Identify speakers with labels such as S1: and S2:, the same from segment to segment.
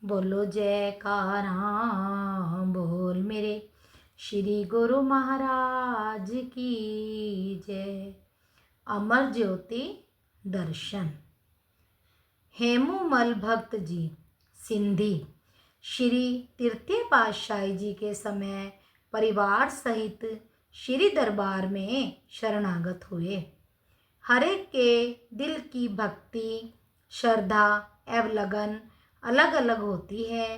S1: बोलो जयकारा बोल मेरे श्री गुरु महाराज की जय। अमर ज्योति दर्शन। हेमूमल भक्त जी सिंधी श्री तृतीय पातशाही जी के समय परिवार सहित श्री दरबार में शरणागत हुए। हर एक के दिल की भक्ति, श्रद्धा एवं लगन अलग अलग होती है।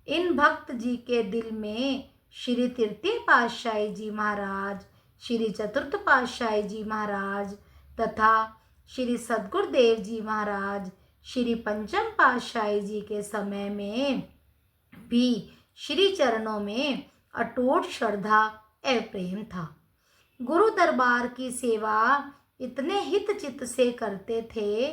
S1: इन भक्त जी के दिल में श्री तृतीय पातशाही जी महाराज, श्री चतुर्थ पातशाही जी महाराज तथा श्री सद्गुरुदेव जी महाराज, श्री पंचम पातशाही जी के समय में भी श्री चरणों में अटूट श्रद्धा एवं प्रेम था। गुरु दरबार की सेवा इतने हित चित्त से करते थे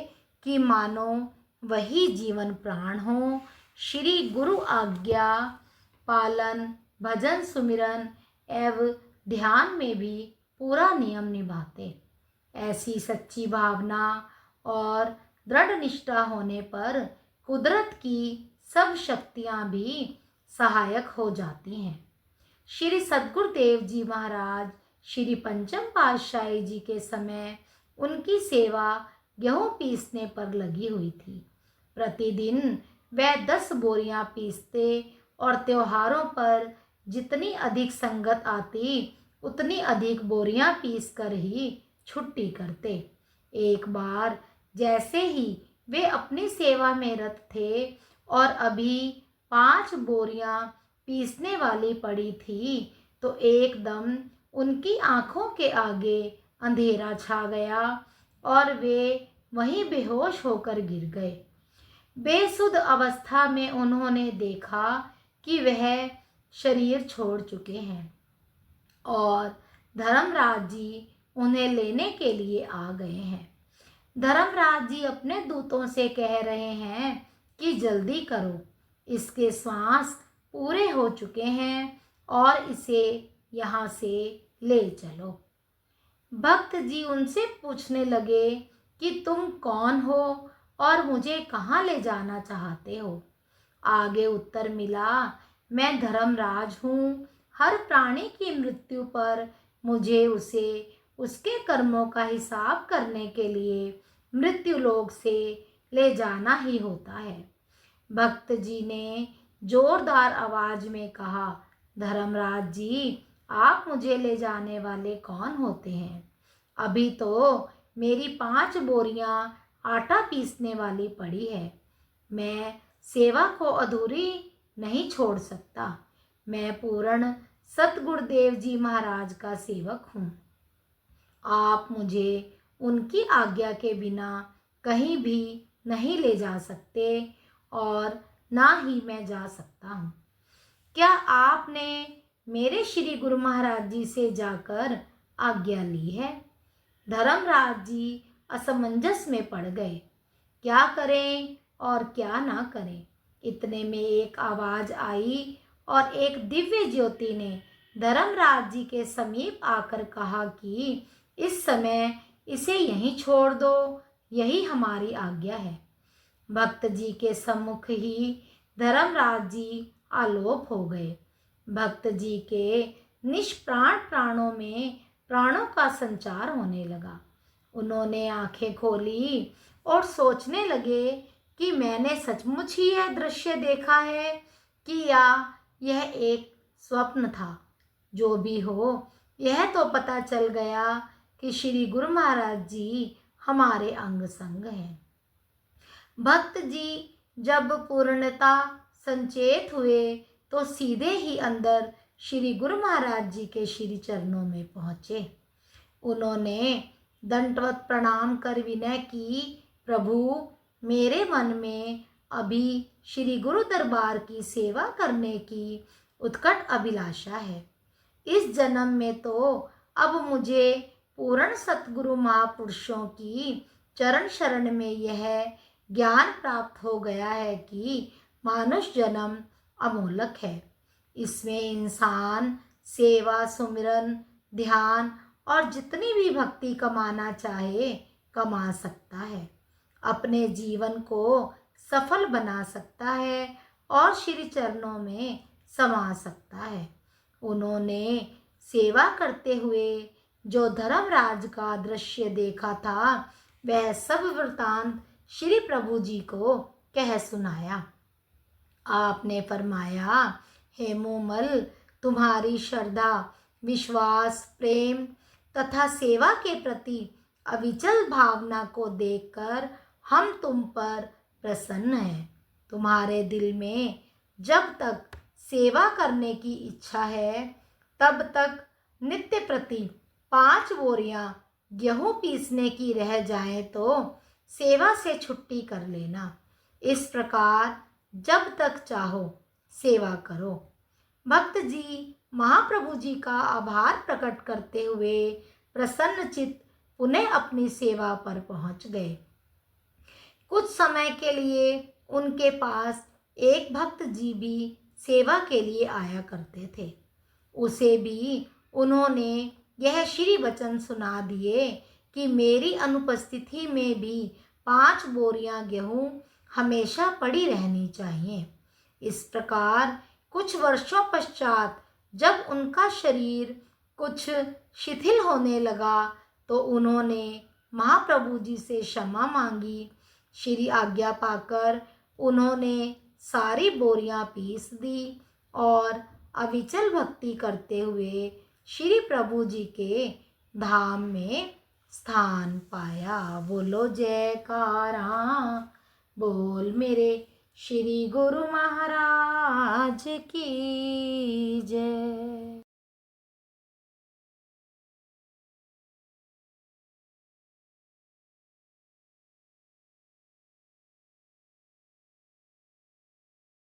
S1: कि मानो वही जीवन प्राण हो। श्री गुरु आज्ञा पालन, भजन सुमिरन एवं ध्यान में भी पूरा नियम निभाते। ऐसी सच्ची भावना और दृढ़ निष्ठा होने पर कुदरत की सब शक्तियां भी सहायक हो जाती हैं। श्री सद्गुरुदेव जी महाराज, श्री पंचम पातशाही जी के समय उनकी सेवा गेहूं पीसने पर लगी हुई थी। प्रतिदिन वह 10 बोरियां पीसते और त्योहारों पर जितनी अधिक संगत आती उतनी अधिक बोरियां पीस कर ही छुट्टी करते। एक बार जैसे ही वे अपनी सेवा में रत थे और अभी 5 बोरियां पीसने वाली पड़ी थी तो एकदम उनकी आंखों के आगे अंधेरा छा गया और वे वहीं बेहोश होकर गिर गए। बेसुध अवस्था में उन्होंने देखा कि वह शरीर छोड़ चुके हैं और धर्मराज जी उन्हें लेने के लिए आ गए हैं। धर्मराज जी अपने दूतों से कह रहे हैं कि जल्दी करो, इसके श्वास पूरे हो चुके हैं और इसे यहाँ से ले चलो। भक्त जी उनसे पूछने लगे कि तुम कौन हो और मुझे कहाँ ले जाना चाहते हो। आगे उत्तर मिला, मैं धर्मराज हूँ। हर प्राणी की मृत्यु पर मुझे उसे उसके कर्मों का हिसाब करने के लिए मृत्यु लोक से ले जाना ही होता है। भक्त जी ने जोरदार आवाज में कहा, धर्मराज जी, आप मुझे ले जाने वाले कौन होते हैं? अभी तो मेरी 5 बोरियां आटा पीसने वाली पड़ी है। मैं सेवा को अधूरी नहीं छोड़ सकता। मैं पूर्ण सतगुरुदेव जी महाराज का सेवक हूँ। आप मुझे उनकी आज्ञा के बिना कहीं भी नहीं ले जा सकते और ना ही मैं जा सकता हूँ। क्या आपने मेरे श्री गुरु महाराज जी से जाकर आज्ञा ली है? धर्मराज जी असमंजस में पड़ गए। क्या करें और क्या ना करें। इतने में एक आवाज आई और एक दिव्य ज्योति ने धर्मराज जी के समीप आकर कहा कि इस समय इसे यहीं छोड़ दो, यही हमारी आज्ञा है। भक्त जी के सम्मुख ही धर्मराज जी आलोप हो गए। भक्त जी के निष्प्राण प्राणों में प्राणों का संचार होने लगा। उन्होंने आंखें खोली और सोचने लगे कि मैंने सचमुच ही यह दृश्य देखा है कि या यह एक स्वप्न था। जो भी हो, यह तो पता चल गया कि श्री गुरु महाराज जी हमारे अंग संग हैं। भक्त जी जब पूर्णता संचेत हुए तो सीधे ही अंदर श्री गुरु महाराज जी के श्री चरणों में पहुँचे। उन्होंने दंडवत प्रणाम कर विनय की, प्रभु, मेरे मन में अभी श्री गुरु दरबार की सेवा करने की उत्कट अभिलाषा है। इस जन्म में तो अब मुझे पूर्ण सतगुरु महापुरुषों की चरण शरण में यह ज्ञान प्राप्त हो गया है कि मानुष जन्म अमोलक है। इसमें इंसान सेवा, सुमिरन, ध्यान और जितनी भी भक्ति कमाना चाहे कमा सकता है, अपने जीवन को सफल बना सकता है और श्री चरणों में समा सकता है। उन्होंने सेवा करते हुए जो धर्मराज का दृश्य देखा था वह सब वृतांत श्री प्रभु जी को कह सुनाया। आपने फरमाया, हे मोमल, तुम्हारी श्रद्धा, विश्वास, प्रेम तथा सेवा के प्रति अविचल भावना को देखकर हम तुम पर प्रसन्न हैं। तुम्हारे दिल में जब तक सेवा करने की इच्छा है तब तक नित्य प्रति 5 बोरियां गेहूं पीसने की रह जाए तो सेवा से छुट्टी कर लेना। इस प्रकार जब तक चाहो सेवा करो। भक्त जी महाप्रभु जी का आभार प्रकट करते हुए प्रसन्नचित्त पुनः अपनी सेवा पर पहुंच गए। कुछ समय के लिए उनके पास एक भक्त जी भी सेवा के लिए आया करते थे। उसे भी उन्होंने यह श्री वचन सुना दिए कि मेरी अनुपस्थिति में भी 5 बोरियां गेहूं हमेशा पड़ी रहनी चाहिए। इस प्रकार कुछ वर्षों पश्चात जब उनका शरीर कुछ शिथिल होने लगा तो उन्होंने महाप्रभु जी से क्षमा मांगी। श्री आज्ञा पाकर उन्होंने सारी बोरियां पीस दी और अविचल भक्ति करते हुए श्री प्रभु जी के धाम में स्थान पाया। बोलो जयकारा, बोल मेरे श्री गुरु महाराज की जय।